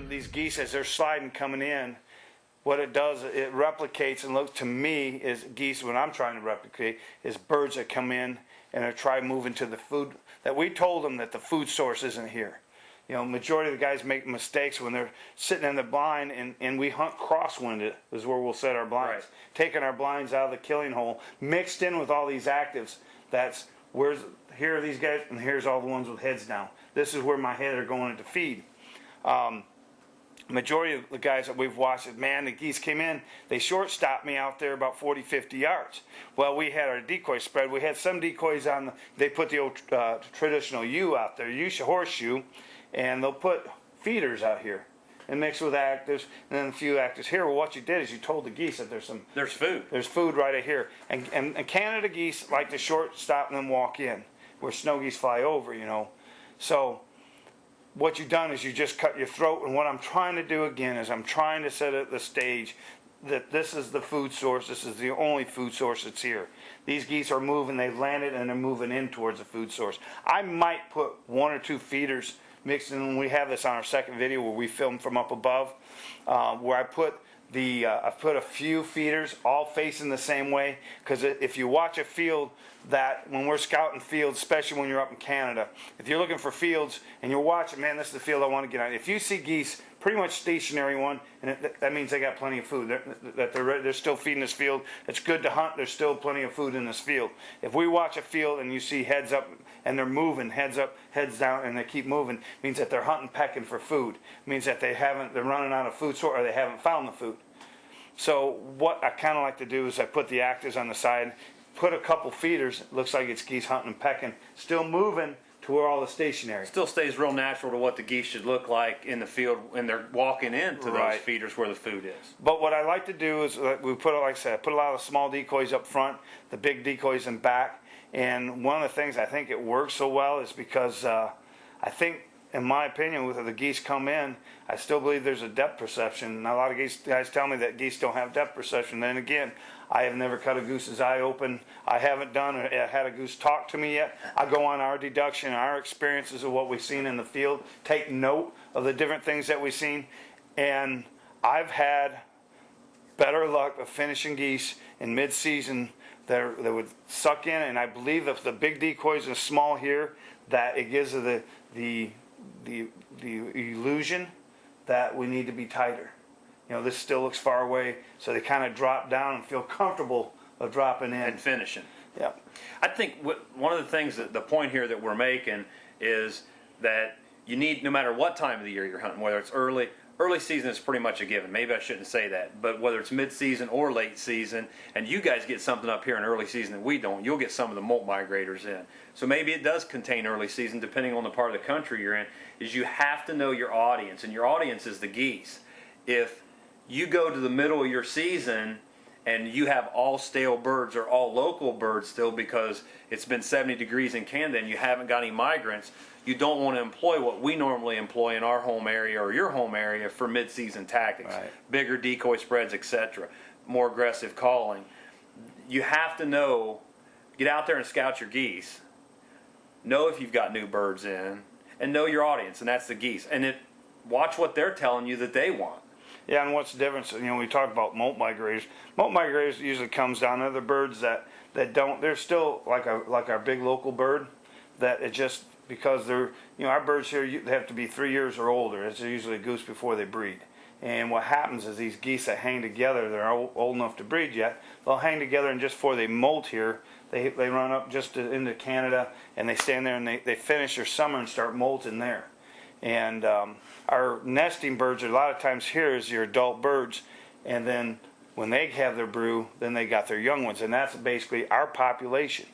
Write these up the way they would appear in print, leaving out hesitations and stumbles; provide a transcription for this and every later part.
And these geese, as they're sliding coming in, what it does, it replicates, and look to me is geese, what I'm trying to replicate is birds that come in and are try moving to the food, that we told them that the food source isn't here. You know, majority of the guys make mistakes when they're sitting in the blind, and we hunt crosswinded is where we'll set our blinds. Right. Taking our blinds out of the killing hole, mixed in with all these actives. That's here are these guys, and here's all the ones with heads down. This is where my head are going to feed. Majority of the guys that we've watched, man, the geese came in, they short-stopped me out there about 40, 50 yards. Well, we had our decoy spread. We had some decoys on, they put the old traditional U out there, horseshoe, and they'll put feeders out here and mix with actives, and then a few actives here. Well, what you did is you told the geese that there's food. There's food right here. And Canada geese like to short-stop and then walk in, where snow geese fly over, you know. So what you've done is you just cut your throat, and what I'm trying to do again is I'm trying to set at the stage that this is the food source, this is the only food source that's here. These geese are moving, they've landed, and they're moving in towards the food source. I might put 1 or 2 feeders mixed in, and we have this on our second video where we film from up above, where I put a few feeders all facing the same way, because if you watch a field, that when we're scouting fields, especially when you're up in Canada, if you're looking for fields and you're watching, man, this is the field I want to get on. If you see geese, pretty much stationary one, and that means they got plenty of food. They're still feeding this field. It's good to hunt. There's still plenty of food in this field. If we watch a field and you see heads up and they're moving, heads up, heads down, and they keep moving, means that they're hunting, pecking for food. Means that they're running out of food source, or they haven't found the food. So what I kind of like to do is I put the actives on the side, put a couple feeders. It looks like it's geese hunting and pecking, still moving to where all the stationary. Still stays real natural to what the geese should look like in the field when they're walking into those feeders where the food is. But what I like to do is we put, like I said, I put a lot of small decoys up front, the big decoys in back. And one of the things I think it works so well is because I think, in my opinion, when the geese come in, I still believe there's a depth perception. Now, a lot of guys tell me that geese don't have depth perception. Then again, I have never cut a goose's eye open. I haven't had a goose talk to me yet. I go on our deduction, our experiences of what we've seen in the field, take note of the different things that we've seen, and I've had better luck of finishing geese in mid-season that would suck in, and I believe if the big decoys are small here, that it gives the illusion that we need to be tighter. You know, this still looks far away, so they kind of drop down and feel comfortable of dropping in. And finishing. Yeah. I think one of the things, the point here that we're making is that you need, no matter what time of the year you're hunting, whether it's early season is pretty much a given. Maybe I shouldn't say that, but whether it's mid-season or late season, and you guys get something up here in early season that we don't, you'll get some of the molt migrators in. So maybe it does contain early season, depending on the part of the country you're in, is you have to know your audience, and your audience is the geese. If you go to the middle of your season and you have all stale birds or all local birds still because it's been 70 degrees in Canada and you haven't got any migrants, you don't want to employ what we normally employ in our home area or your home area for mid-season tactics. Right. Bigger decoy spreads, etc., more aggressive calling. You have to know, get out there and scout your geese, know if you've got new birds in, and know your audience, and that's the geese. And watch what they're telling you that they want. Yeah, and what's the difference? You know, we talk about molt migrators. Molt migrators usually comes down to other birds that don't. They're still like our big local bird. That it just because they're, you know, our birds here, they have to be 3 years or older. It's usually a goose before they breed. And what happens is these geese that hang together, they're old enough to breed yet. They'll hang together, and just before they molt here, they run up just into Canada, and they stand there and they finish their summer and start molting there. And our nesting birds, a lot of times here is your adult birds, and then when they have their brew, then they got their young ones, and that's basically our population.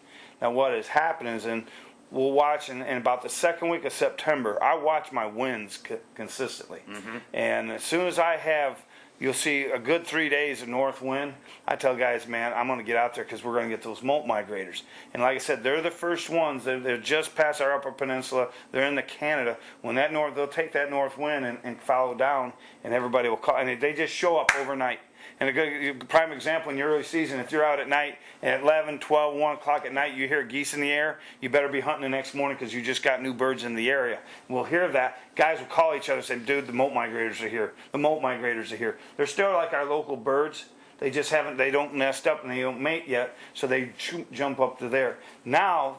Now what has happened is, and we'll watch in about the second week of September, I watch my winds consistently. Mm-hmm. And as soon as I have, you'll see a good 3 days of north wind, I tell guys, man, I'm going to get out there because we're going to get those molt migrators. And like I said, they're the first ones. They're just past our upper peninsula. They're into Canada. When they'll take that north wind and follow down, and everybody will call. And they just show up overnight. And a good prime example in your early season, if you're out at night at 11, 12, 1 o'clock at night, you hear geese in the air, you better be hunting the next morning because you just got new birds in the area. We'll hear that. Guys will call each other and say, dude, the moat migrators are here. The moat migrators are here. They're still like our local birds. They just haven't, they don't nest up and they don't mate yet, so they jump up to there. Now,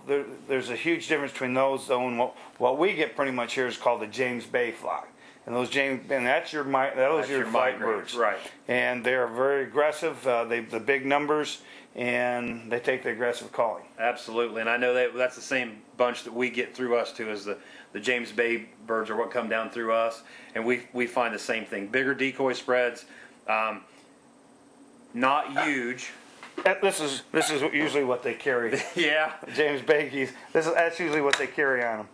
there's a huge difference between those, though, and what we get pretty much here is called the James Bay flock. And those that's your flight birds, right? And they are very aggressive. They've the big numbers, and they take the aggressive calling. Absolutely, and I know that's the same bunch that we get through us too, as the James Bay birds are what come down through us, and we find the same thing. Bigger decoy spreads, not huge. This is usually what they carry. Yeah, James Bay geese. That's usually what they carry on them.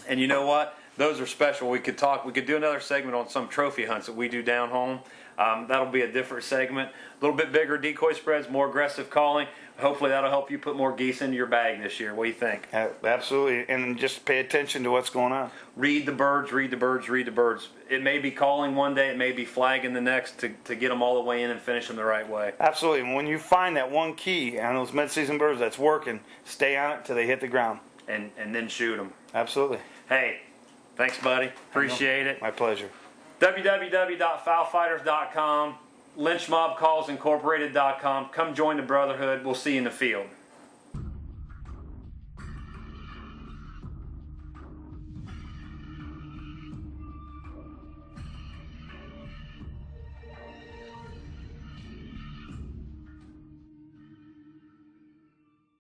and you know what? Those are special. We could do another segment on some trophy hunts that we do down home. That'll be a different segment. A little bit bigger decoy spreads, more aggressive calling. Hopefully that'll help you put more geese into your bag this year. What do you think? Absolutely, and just pay attention to what's going on. Read the birds, read the birds, read the birds. It may be calling one day, it may be flagging the next to get them all the way in and finish them the right way. Absolutely, and when you find that one key on those mid-season birds that's working, stay on it till they hit the ground. And then shoot them. Absolutely. Hey, thanks, buddy. Appreciate it. My pleasure. www.FowlFighters.com, LynchMobCallsIncorporated.com. Come join the brotherhood. We'll see you in the field.